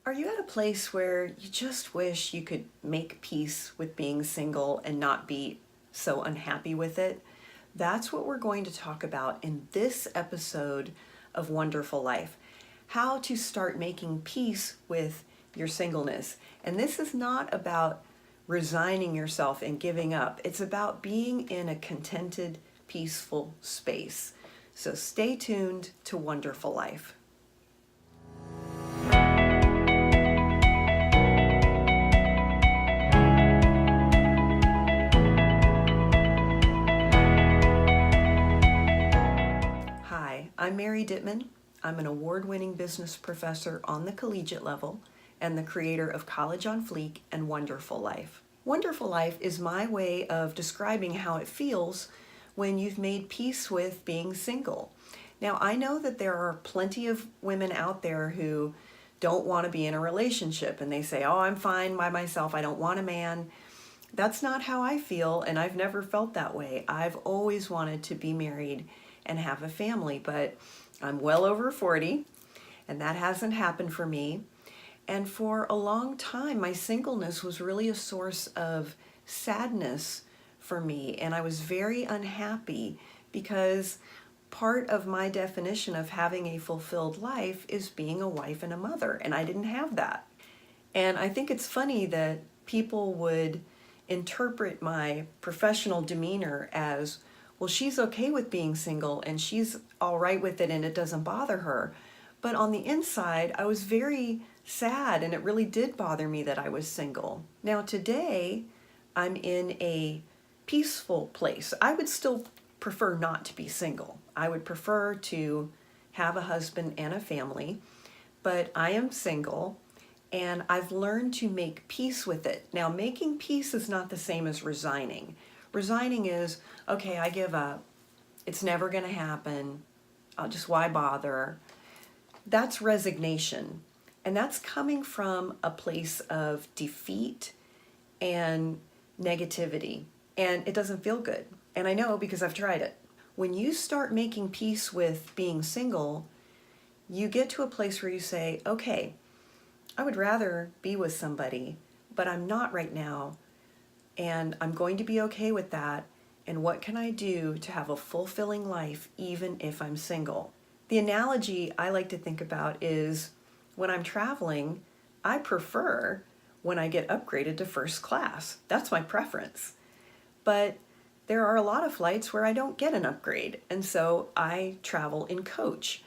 Are you at a place where you just wish you could make peace with being single and not be so unhappy with it? That's what we're going to talk about in this episode of Wonderful Life. How to start making peace with your singleness. And this is not about resigning yourself and giving up. It's about being in a contented, peaceful space. So stay tuned to Wonderful Life. Hi, I'm Mary Ditman. I'm an award-winning business professor on the collegiate level and the creator of College on Fleek and One-Derful Life. Wonderful Life is my way of describing how it feels when you've made peace with being single. Now, I know that there are plenty of women out there who don't want to be in a relationship and they say, oh, I'm fine by myself, I don't want a man. That's not how I feel, and I've never felt that way. I've always wanted to be married and have a family, but I'm well over 40 and that hasn't happened for me. And for a long time, my singleness was really a source of sadness for me, and I was very unhappy because part of my definition of having a fulfilled life is being a wife and a mother, and I didn't have that. And I think it's funny that people would interpret my professional demeanor as, well, she's okay with being single and she's all right with it and it doesn't bother her. But on the inside, I was very sad and it really did bother me that I was single. Now today, I'm in a peaceful place. I would still prefer not to be single. I would prefer to have a husband and a family, but I am single and I've learned to make peace with it. Now, making peace is not the same as resigning. Resigning is, okay, I give up. It's never going to happen. Why bother? That's resignation. And that's coming from a place of defeat and negativity. And it doesn't feel good. And I know because I've tried it. When you start making peace with being single, you get to a place where you say, okay, I would rather be with somebody, but I'm not right now. And I'm going to be okay with that. And what can I do to have a fulfilling life even if I'm single? The analogy I like to think about is when I'm traveling, I prefer when I get upgraded to first class. That's my preference. But there are a lot of flights where I don't get an upgrade, and so I travel in coach.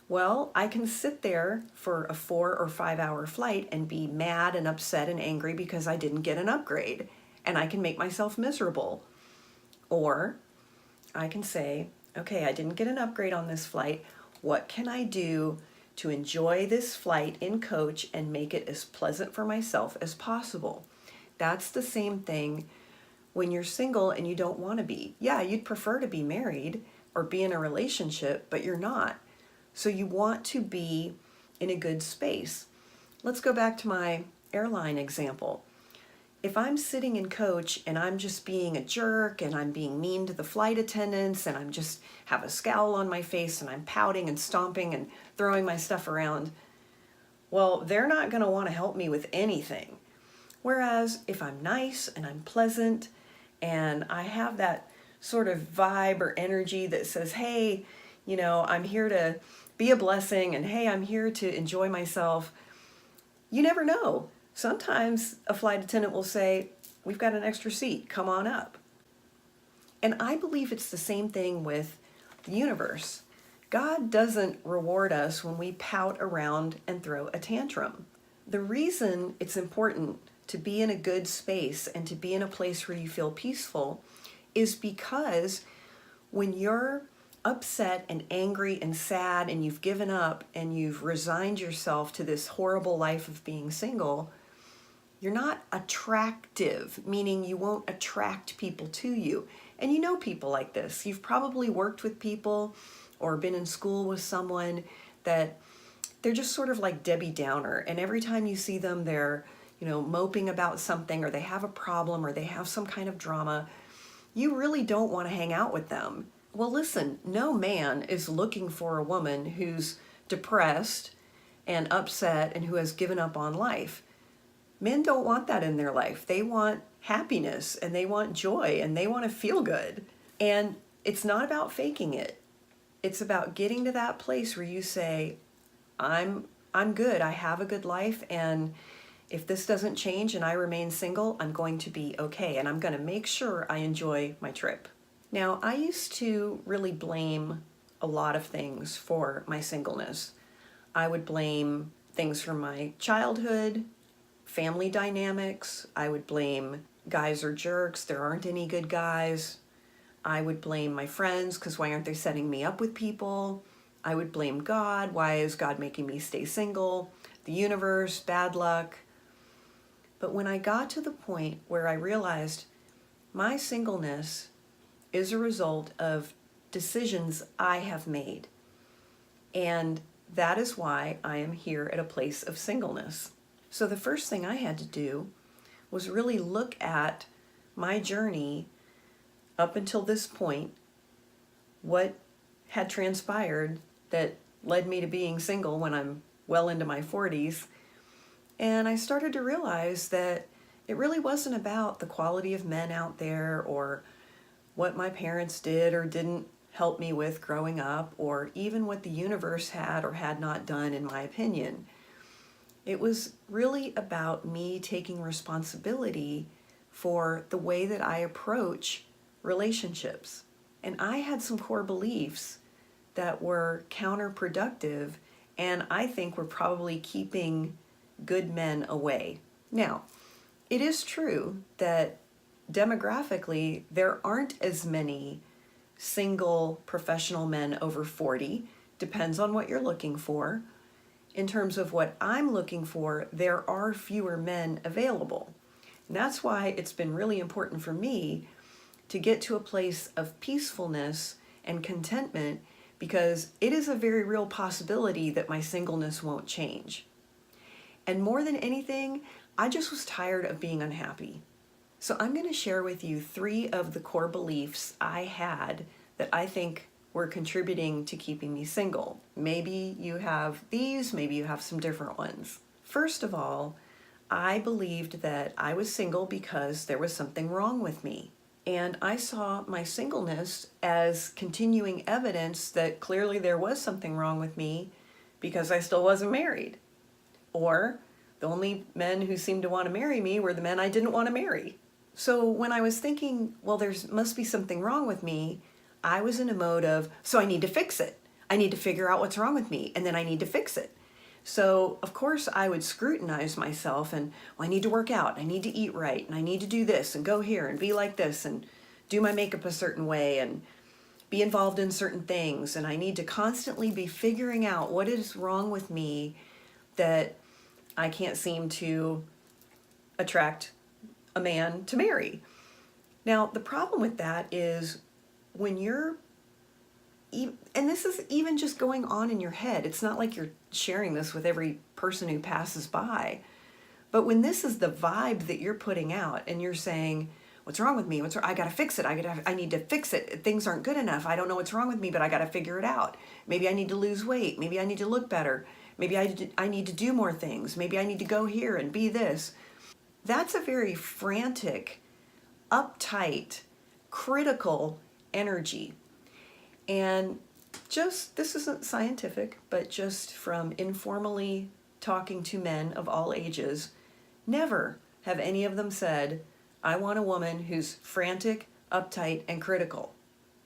Well, I can sit there for a 4 or 5 hour flight and be mad and upset and angry because I didn't get an upgrade. And I can make myself miserable. Or I can say, okay, I didn't get an upgrade on this flight. What can I do to enjoy this flight in coach and make it as pleasant for myself as possible? That's the same thing when you're single and you don't want to be. Yeah, you'd prefer to be married or be in a relationship, but you're not. So you want to be in a good space. Let's go back to my airline example. If I'm sitting in coach and I'm just being a jerk and I'm being mean to the flight attendants and I'm just have a scowl on my face and I'm pouting and stomping and throwing my stuff around, well, they're not going to want to help me with anything. Whereas if I'm nice and I'm pleasant and I have that sort of vibe or energy that says, hey, I'm here to be a blessing and hey, I'm here to enjoy myself, you never know. Sometimes a flight attendant will say, we've got an extra seat, come on up. And I believe it's the same thing with the universe. God doesn't reward us when we pout around and throw a tantrum. The reason it's important to be in a good space and to be in a place where you feel peaceful is because when you're upset and angry and sad and you've given up and you've resigned yourself to this horrible life of being single, you're not attractive, meaning you won't attract people to you. And you know people like this. You've probably worked with people or been in school with someone that they're just sort of like Debbie Downer. And every time you see them, they're, moping about something or they have a problem or they have some kind of drama. You really don't want to hang out with them. Well, listen, no man is looking for a woman who's depressed and upset and who has given up on life. Men don't want that in their life. They want happiness and they want joy and they want to feel good. And it's not about faking it. It's about getting to that place where you say, I'm good. I have a good life, and if this doesn't change and I remain single, I'm going to be okay, and I'm going to make sure I enjoy my trip. Now, I used to really blame a lot of things for my singleness. I would blame things from my childhood, family dynamics. I would blame guys are jerks. There aren't any good guys. I would blame my friends because why aren't they setting me up with people? I would blame God. Why is God making me stay single? The universe, bad luck. But when I got to the point where I realized my singleness is a result of decisions I have made. And that is why I am here at a place of singleness. So the first thing I had to do was really look at my journey up until this point, what had transpired that led me to being single when I'm well into my 40s. And I started to realize that it really wasn't about the quality of men out there or what my parents did or didn't help me with growing up, or even what the universe had or had not done, in my opinion. It was really about me taking responsibility for the way that I approach relationships. And I had some core beliefs that were counterproductive, and I think were probably keeping good men away. Now, it is true that demographically there aren't as many single professional men over 40. Depends on what you're looking for. In terms of what I'm looking for, there are fewer men available. And that's why it's been really important for me to get to a place of peacefulness and contentment, because it is a very real possibility that my singleness won't change. And more than anything, I just was tired of being unhappy. So I'm going to share with you 3 of the core beliefs I had that I think were contributing to keeping me single. Maybe you have these, maybe you have some different ones. First of all, I believed that I was single because there was something wrong with me. And I saw my singleness as continuing evidence that clearly there was something wrong with me because I still wasn't married. Or the only men who seemed to want to marry me were the men I didn't want to marry. So when I was thinking, well, there must be something wrong with me, I was in a mode of, so I need to fix it. I need to figure out what's wrong with me, and then I need to fix it. So, of course, I would scrutinize myself and, well, I need to work out, I need to eat right, and I need to do this and go here and be like this and do my makeup a certain way and be involved in certain things. And I need to constantly be figuring out what is wrong with me that I can't seem to attract a man to marry. Now, the problem with that is when you're, and this is even just going on in your head, it's not like you're sharing this with every person who passes by, but when this is the vibe that you're putting out and you're saying, what's wrong with me? What's wrong? I gotta fix it. I need to fix it. Things aren't good enough. I don't know what's wrong with me, but I gotta figure it out. Maybe I need to lose weight. Maybe I need to look better. Maybe I need to do more things. Maybe I need to go here and be this. That's a very frantic, uptight, critical energy. And just, this isn't scientific, but just from informally talking to men of all ages, never have any of them said, I want a woman who's frantic, uptight, and critical.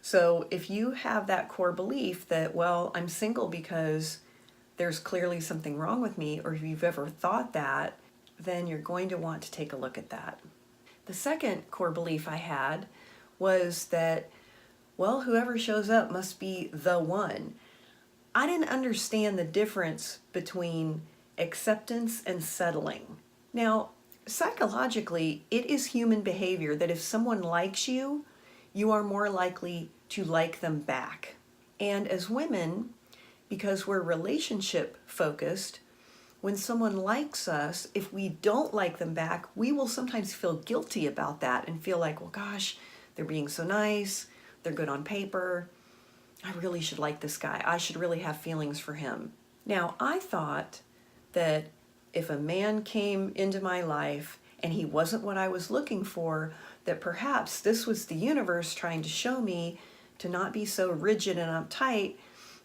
So if you have that core belief that, well, I'm single because there's clearly something wrong with me, or if you've ever thought that, then you're going to want to take a look at that. The second core belief I had was that, well, whoever shows up must be the one. I didn't understand the difference between acceptance and settling. Now, psychologically, it is human behavior that if someone likes you, you are more likely to like them back. And as women, because we're relationship focused, when someone likes us, if we don't like them back, we will sometimes feel guilty about that and feel like, well, gosh, they're being so nice, they're good on paper, I really should like this guy, I should really have feelings for him. Now, I thought that if a man came into my life and he wasn't what I was looking for, that perhaps this was the universe trying to show me to not be so rigid and uptight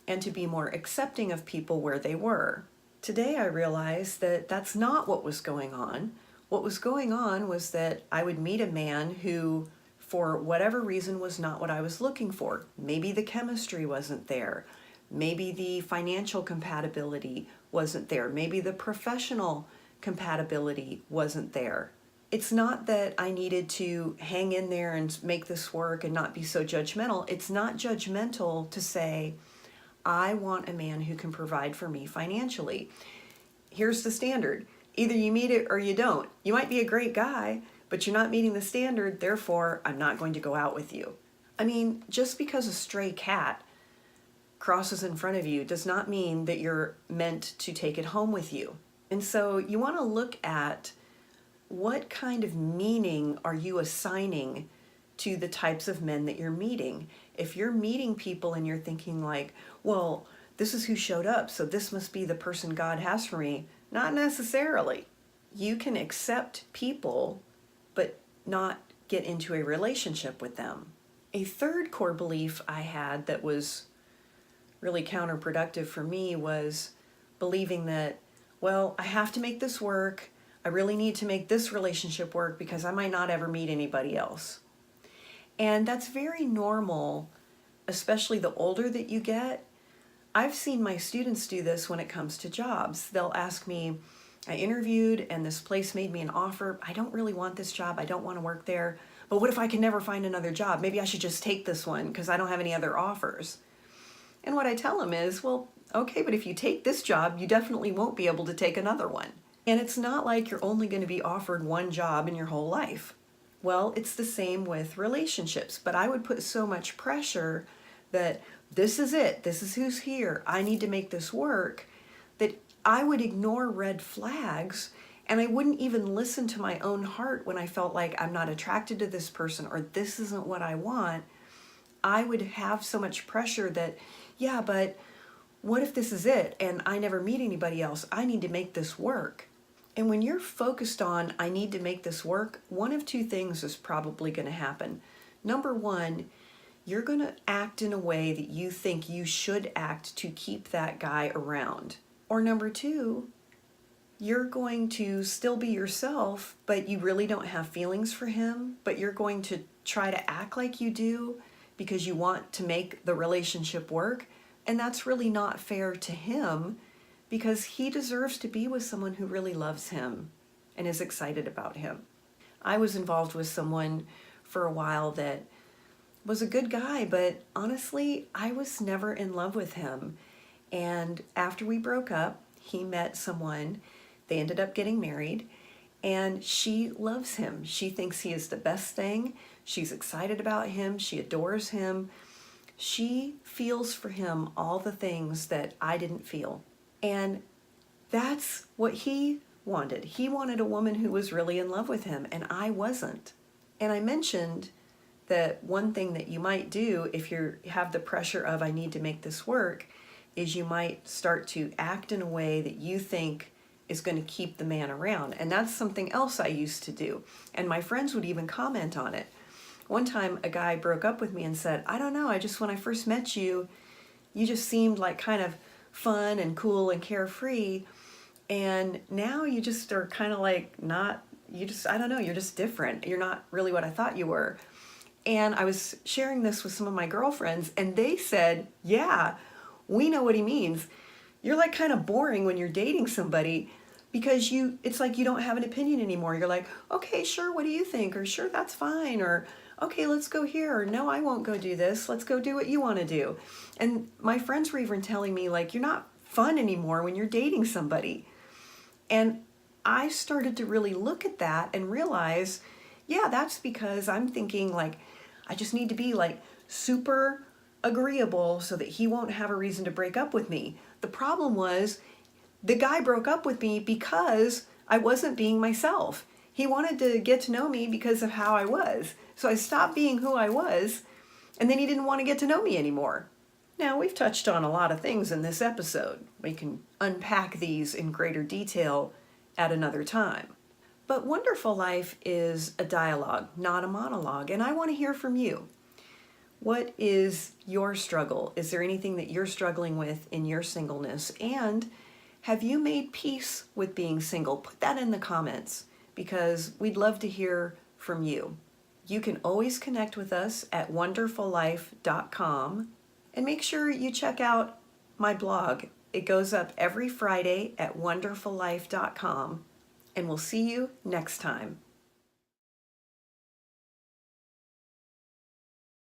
and to be more accepting of people where they were. Today I realize that that's not what was going on. What was going on was that I would meet a man who, for whatever reason, was not what I was looking for. Maybe the chemistry wasn't there. Maybe the financial compatibility wasn't there. Maybe the professional compatibility wasn't there. It's not that I needed to hang in there and make this work and not be so judgmental. It's not judgmental to say, I want a man who can provide for me financially. Here's the standard. Either you meet it or you don't. You might be a great guy, but you're not meeting the standard, therefore I'm not going to go out with you. I mean, just because a stray cat crosses in front of you does not mean that you're meant to take it home with you. And so you want to look at what kind of meaning are you assigning to the types of men that you're meeting. If you're meeting people and you're thinking like, well, this is who showed up, so this must be the person God has for me. Not necessarily. You can accept people, but not get into a relationship with them. A third core belief I had that was really counterproductive for me was believing that, well, I have to make this work. I really need to make this relationship work because I might not ever meet anybody else. And that's very normal, especially the older that you get. I've seen my students do this when it comes to jobs. They'll ask me, I interviewed and this place made me an offer. I don't really want this job. I don't want to work there. But what if I can never find another job? Maybe I should just take this one because I don't have any other offers. And what I tell them is, well, okay, but if you take this job, you definitely won't be able to take another one. And it's not like you're only going to be offered one job in your whole life. Well, it's the same with relationships, but I would put so much pressure that this is it, this is who's here, I need to make this work, that I would ignore red flags and I wouldn't even listen to my own heart when I felt like I'm not attracted to this person or this isn't what I want. I would have so much pressure that, yeah, but what if this is it and I never meet anybody else? I need to make this work. And when you're focused on, I need to make this work, one of two things is probably going to happen. Number one, you're going to act in a way that you think you should act to keep that guy around. Or number two, you're going to still be yourself, but you really don't have feelings for him, but you're going to try to act like you do because you want to make the relationship work. And that's really not fair to him, because he deserves to be with someone who really loves him and is excited about him. I was involved with someone for a while that was a good guy, but honestly, I was never in love with him. And after we broke up, he met someone, they ended up getting married, and she loves him. She thinks he is the best thing. She's excited about him. She adores him. She feels for him all the things that I didn't feel. And that's what he wanted. He wanted a woman who was really in love with him, and I wasn't. And I mentioned that one thing that you might do if you have the pressure of, I need to make this work, is you might start to act in a way that you think is going to keep the man around. And that's something else I used to do. And my friends would even comment on it. One time a guy broke up with me and said, I don't know, when I first met you, you just seemed like kind of fun and cool and carefree, and now you just are kind of like not, I don't know, you're just different. You're not really what I thought you were. And I was sharing this with some of my girlfriends, and they said, yeah, we know what he means. You're like kind of boring when you're dating somebody because it's like you don't have an opinion anymore. You're like, okay, sure, what do you think? Or sure, that's fine. Or okay, let's go here. Or no, I won't go do this. Let's go do what you want to do. And my friends were even telling me, like, you're not fun anymore when you're dating somebody. And I started to really look at that and realize, yeah, that's because I'm thinking like, I just need to be like super agreeable so that he won't have a reason to break up with me. The problem was the guy broke up with me because I wasn't being myself. He wanted to get to know me because of how I was. So I stopped being who I was, and then he didn't want to get to know me anymore. Now, we've touched on a lot of things in this episode. We can unpack these in greater detail at another time. But Wonderful Life is a dialogue, not a monologue, and I want to hear from you. What is your struggle? Is there anything that you're struggling with in your singleness? And have you made peace with being single? Put that in the comments because we'd love to hear from you. You can always connect with us at wonderfullife.com. And make sure you check out my blog. It goes up every Friday at wonderfullife.com. And we'll see you next time.